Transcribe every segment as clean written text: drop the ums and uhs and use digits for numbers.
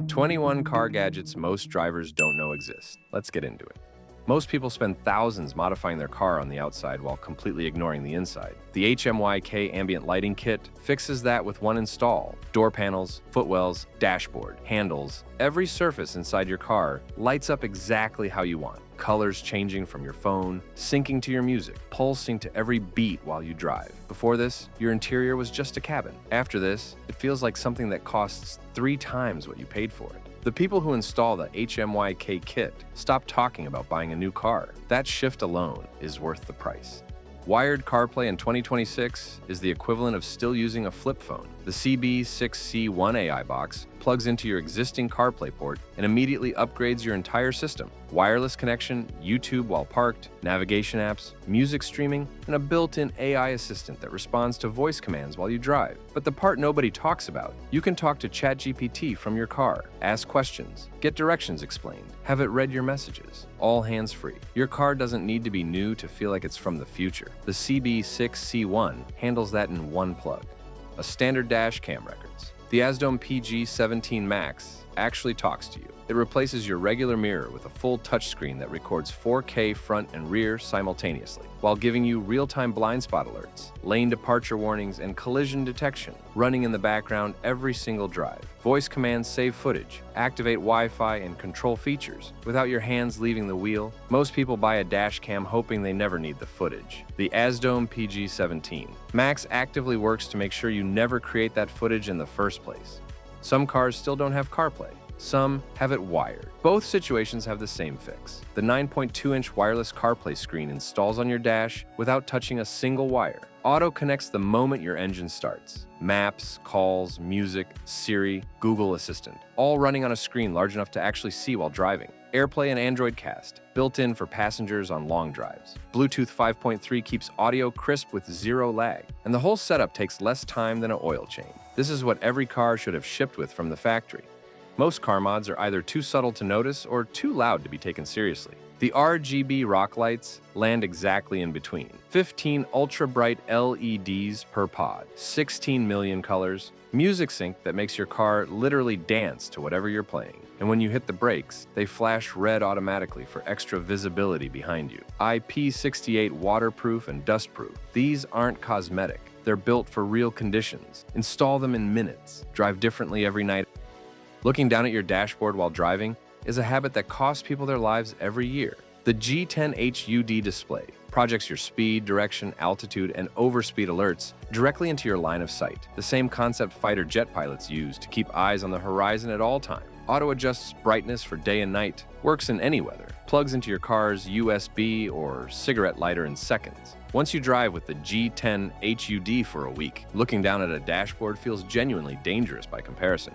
21 car gadgets most drivers don't know exist. Let's get into it. Most people spend thousands modifying their car on the outside while completely ignoring the inside. The HMYK Ambient Lighting Kit fixes that with one install. Door panels, footwells, dashboard, handles, every surface inside your car lights up exactly how you want. Colors changing from your phone, syncing to your music, pulsing to every beat while you drive. Before this, your interior was just a cabin. After this, it feels like something that costs 3 times what you paid for it. The people who install the HMYK kit stop talking about buying a new car. That shift alone is worth the price. Wired CarPlay in 2026 is the equivalent of still using a flip phone. The CB6C1 AI box plugs into your existing CarPlay port and immediately upgrades your entire system. Wireless connection, YouTube while parked, navigation apps, music streaming, and a built-in AI assistant that responds to voice commands while you drive. But the part nobody talks about, you can talk to ChatGPT from your car, ask questions, get directions explained, have it read your messages, all hands-free. Your car doesn't need to be new to feel like it's from the future. The CB6C1 handles that in one plug. A standard dash cam records. The ASDOM PG17 Max actually talks to you. It replaces your regular mirror with a full touchscreen that records 4K front and rear simultaneously, while giving you real-time blind spot alerts, lane departure warnings, and collision detection running in the background every single drive. Voice commands save footage, activate Wi-Fi, and control features without your hands leaving the wheel. Most people buy a dash cam hoping they never need the footage. The ASDOM PG17 Max actively works to make sure you never create that footage in the first place. Some cars still don't have CarPlay. Some have it wired. Both situations have the same fix. The 9.2-inch wireless CarPlay screen installs on your dash without touching a single wire. Auto connects the moment your engine starts. Maps, calls, music, Siri, Google Assistant, all running on a screen large enough to actually see while driving. AirPlay and Android Cast, built in for passengers on long drives. Bluetooth 5.3 keeps audio crisp with 0 lag, and the whole setup takes less time than an oil change. This is what every car should have shipped with from the factory. Most car mods are either too subtle to notice or too loud to be taken seriously. The RGB Rock Lights land exactly in between. 15 ultra-bright LEDs per pod, 16 million colors, music sync that makes your car literally dance to whatever you're playing. And when you hit the brakes, they flash red automatically for extra visibility behind you. IP68 waterproof and dustproof. These aren't cosmetic. They're built for real conditions. Install them in minutes. Drive differently every night. Looking down at your dashboard while driving is a habit that costs people their lives every year. The G10 HUD Display projects your speed, direction, altitude, and overspeed alerts directly into your line of sight. The same concept fighter jet pilots use to keep eyes on the horizon at all times. Auto-adjusts brightness for day and night, works in any weather, plugs into your car's USB or cigarette lighter in seconds. Once you drive with the G10 HUD for a week, looking down at a dashboard feels genuinely dangerous by comparison.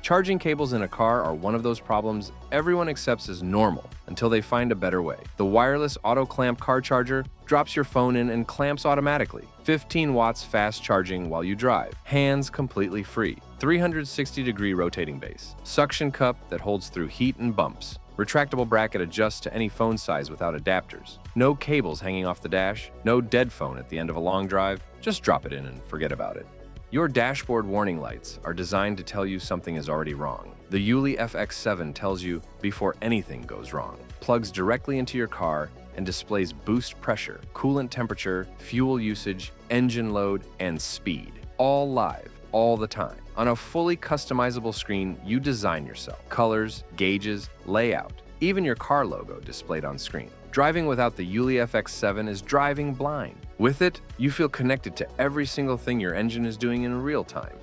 Charging cables in a car are one of those problems everyone accepts as normal until they find a better way. The wireless auto-clamp car charger drops your phone in and clamps automatically. 15 watts fast charging while you drive. Hands completely free. 360-degree rotating base. Suction cup that holds through heat and bumps. Retractable bracket adjusts to any phone size without adapters. No cables hanging off the dash. No dead phone at the end of a long drive. Just drop it in and forget about it. Your dashboard warning lights are designed to tell you something is already wrong. The Yuli FX7 tells you before anything goes wrong. Plugs directly into your car and displays boost pressure, coolant temperature, fuel usage, engine load, and speed. All live, all the time. On a fully customizable screen you design yourself. Colors, gauges, layout, even your car logo displayed on screen. Driving without the Yuli FX7 is driving blind. With it, you feel connected to every single thing your engine is doing in real time.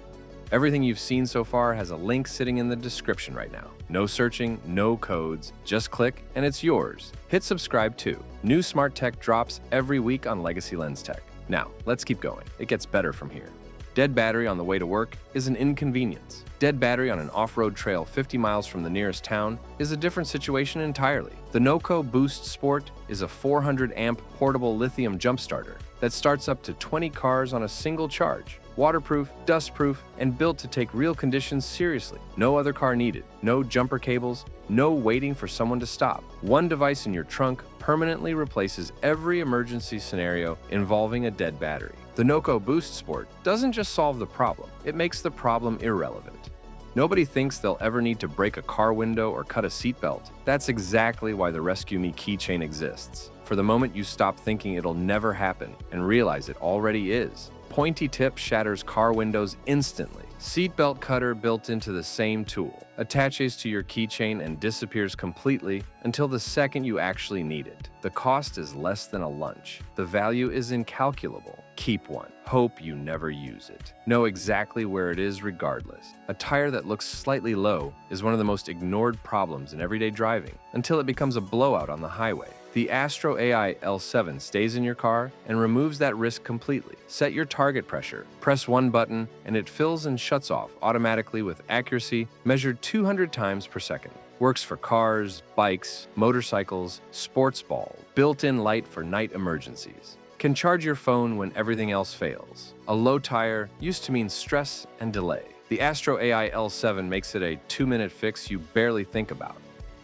Everything you've seen so far has a link sitting in the description right now. No searching, no codes, just click and it's yours. Hit subscribe too. New smart tech drops every week on Legacy Lens Tech. Now, let's keep going. It gets better from here. Dead battery on the way to work is an inconvenience. Dead battery on an off-road trail 50 miles from the nearest town is a different situation entirely. The NOCO Boost Sport is a 400-amp portable lithium jump starter that starts up to 20 cars on a single charge. Waterproof, dustproof, and built to take real conditions seriously. No other car needed. No jumper cables. No waiting for someone to stop. One device in your trunk permanently replaces every emergency scenario involving a dead battery. The NOCO Boost Sport doesn't just solve the problem, it makes the problem irrelevant. Nobody thinks they'll ever need to break a car window or cut a seatbelt. That's exactly why the Rescue Me keychain exists. For the moment you stop thinking it'll never happen and realize it already is. Pointy tip shatters car windows instantly. Seatbelt cutter built into the same tool. Attaches to your keychain and disappears completely until the second you actually need it. The cost is less than a lunch. The value is incalculable. Keep one. Hope you never use it. Know exactly where it is regardless. A tire that looks slightly low is one of the most ignored problems in everyday driving until it becomes a blowout on the highway. The Astro AI L7 stays in your car and removes that risk completely. Set your target pressure, press one button, and it fills and shuts off automatically with accuracy measured 200 times per second. Works for cars, bikes, motorcycles, sports ball, built-in light for night emergencies. Can charge your phone when everything else fails. A low tire used to mean stress and delay. The Astro AI L7 makes it a 2-minute fix you barely think about.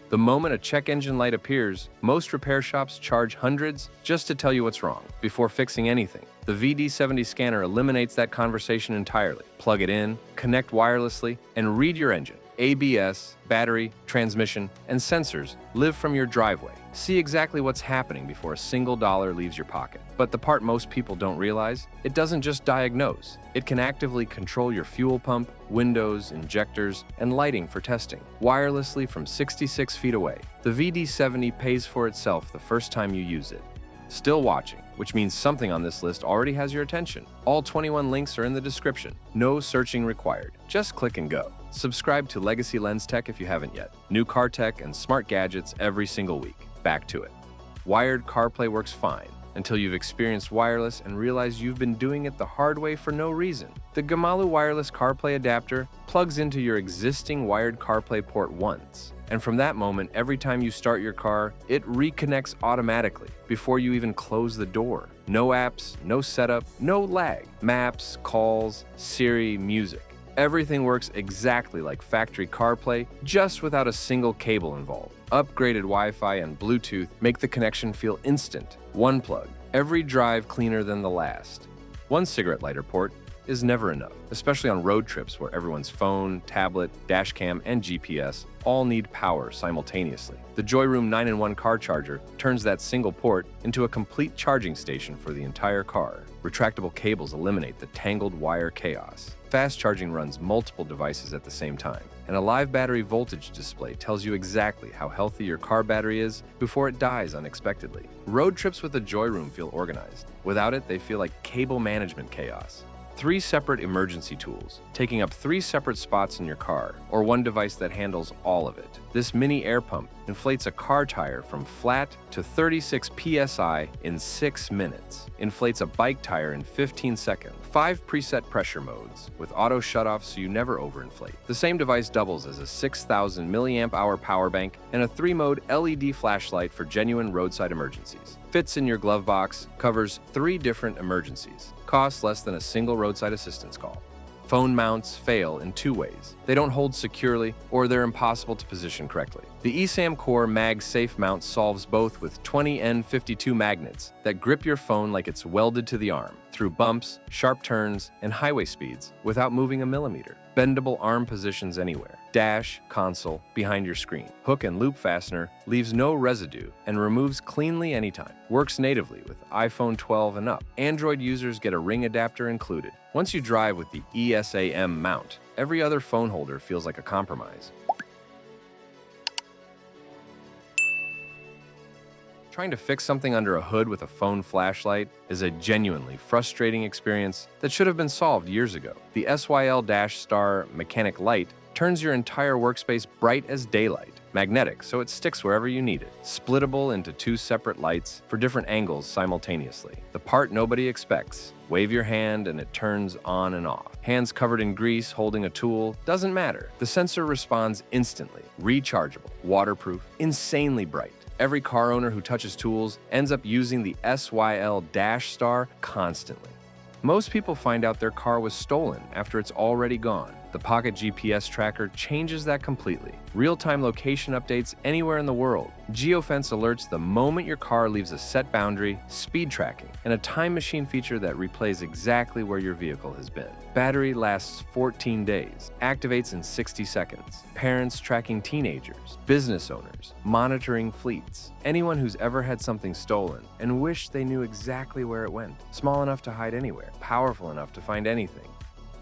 The moment a check engine light appears, most repair shops charge hundreds just to tell you what's wrong before fixing anything. The VD70 scanner eliminates that conversation entirely. Plug it in, connect wirelessly, and read your engine. ABS, battery, transmission, and sensors live from your driveway. See exactly what's happening before a single dollar leaves your pocket. But the part most people don't realize, it doesn't just diagnose. It can actively control your fuel pump, windows, injectors, and lighting for testing, wirelessly from 66 feet away. The VD70 pays for itself the first time you use it. Still watching, which means something on this list already has your attention. All 21 links are in the description. No searching required. Just click and go. Subscribe to Legacy Lens Tech if you haven't yet. New car tech and smart gadgets every single week. Back to it. Wired CarPlay works fine until you've experienced wireless and realize you've been doing it the hard way for no reason. The Gemalu Wireless CarPlay adapter plugs into your existing wired CarPlay port once. And from that moment, every time you start your car, it reconnects automatically before you even close the door. No apps, no setup, no lag. Maps, calls, Siri, music. Everything works exactly like factory CarPlay, just without a single cable involved. Upgraded Wi-Fi and Bluetooth make the connection feel instant. One plug, every drive cleaner than the last. One cigarette lighter port is never enough, especially on road trips where everyone's phone, tablet, dashcam, and GPS all need power simultaneously. The Joyroom 9-in-1 car charger turns that single port into a complete charging station for the entire car. Retractable cables eliminate the tangled wire chaos. Fast charging runs multiple devices at the same time, and a live battery voltage display tells you exactly how healthy your car battery is before it dies unexpectedly. Road trips with the Joyroom feel organized. Without it, they feel like cable management chaos. 3 separate emergency tools, taking up 3 separate spots in your car, or one device that handles all of it. This mini air pump inflates a car tire from flat to 36 psi in 6 minutes. Inflates a bike tire in 15 seconds. 5 preset pressure modes with auto shutoff so you never overinflate. The same device doubles as a 6,000 milliamp hour power bank and a 3-mode LED flashlight for genuine roadside emergencies. Fits in your glove box, covers 3 different emergencies. Costs less than a single roadside assistance call. Phone mounts fail in 2 ways. They don't hold securely, or they're impossible to position correctly. The ESAM Core MagSafe mount solves both with 20N52 magnets that grip your phone like it's welded to the arm, through bumps, sharp turns, and highway speeds without moving a millimeter. Bendable arm positions anywhere. Dash, console, behind your screen. Hook and loop fastener leaves no residue and removes cleanly anytime. Works natively with iPhone 12 and up. Android users get a ring adapter included. Once you drive with the ESAM mount, every other phone holder feels like a compromise. Trying to fix something under a hood with a phone flashlight is a genuinely frustrating experience that should have been solved years ago. The SYL-Star Mechanic Light turns your entire workspace bright as daylight. Magnetic, so it sticks wherever you need it. Splittable into 2 separate lights for different angles simultaneously. The part nobody expects. Wave your hand and it turns on and off. Hands covered in grease holding a tool, doesn't matter. The sensor responds instantly. Rechargeable, waterproof, insanely bright. Every car owner who touches tools ends up using the SYL-Star constantly. Most people find out their car was stolen after it's already gone. The Pocket GPS tracker changes that completely. Real-time location updates anywhere in the world. Geofence alerts the moment your car leaves a set boundary, speed tracking, and a time machine feature that replays exactly where your vehicle has been. Battery lasts 14 days, activates in 60 seconds. Parents tracking teenagers, business owners, monitoring fleets. Anyone who's ever had something stolen and wished they knew exactly where it went. Small enough to hide anywhere, powerful enough to find anything.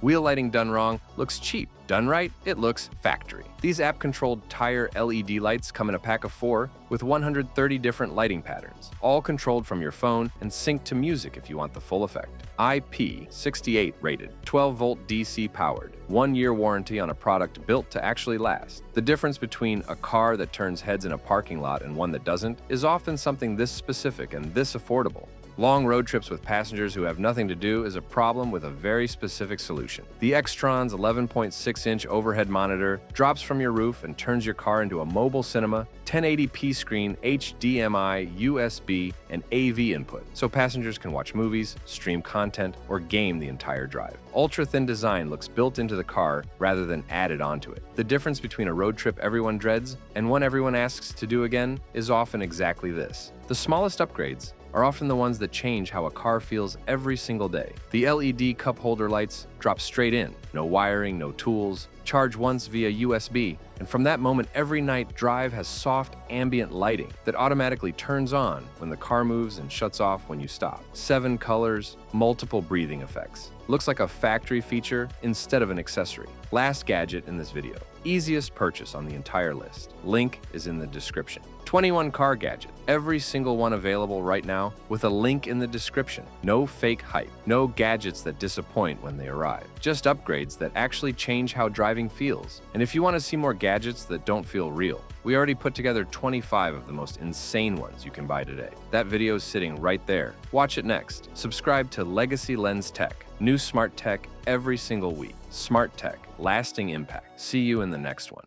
Wheel lighting done wrong looks cheap. Done right, it looks factory. These app-controlled tire LED lights come in a pack of 4 with 130 different lighting patterns, all controlled from your phone and synced to music if you want the full effect. IP68 rated, 12-volt DC powered, 1-year warranty on a product built to actually last. The difference between a car that turns heads in a parking lot and one that doesn't is often something this specific and this affordable. Long road trips with passengers who have nothing to do is a problem with a very specific solution. The XTRONS 11.6-inch overhead monitor drops from your roof and turns your car into a mobile cinema, 1080p screen, HDMI, USB, and AV input, so passengers can watch movies, stream content, or game the entire drive. Ultra-thin design looks built into the car rather than added onto it. The difference between a road trip everyone dreads and one everyone asks to do again is often exactly this. The smallest upgrades are often the ones that change how a car feels every single day. The LED cup holder lights drop straight in. No wiring, no tools. Charge once via USB. And from that moment, every night, Drive has soft ambient lighting that automatically turns on when the car moves and shuts off when you stop. 7 colors, multiple breathing effects. Looks like a factory feature instead of an accessory. Last gadget in this video. Easiest purchase on the entire list. Link is in the description. 21 car gadget. Every single one available right now with a link in the description. No fake hype. No gadgets that disappoint when they arrive. Just upgrades that actually change how driving feels. And if you want to see more gadgets that don't feel real, we already put together 25 of the most insane ones you can buy today. That video is sitting right there. Watch it next. Subscribe to Legacy Lens Tech. New smart tech every single week. Smart tech, lasting impact. See you in the next one.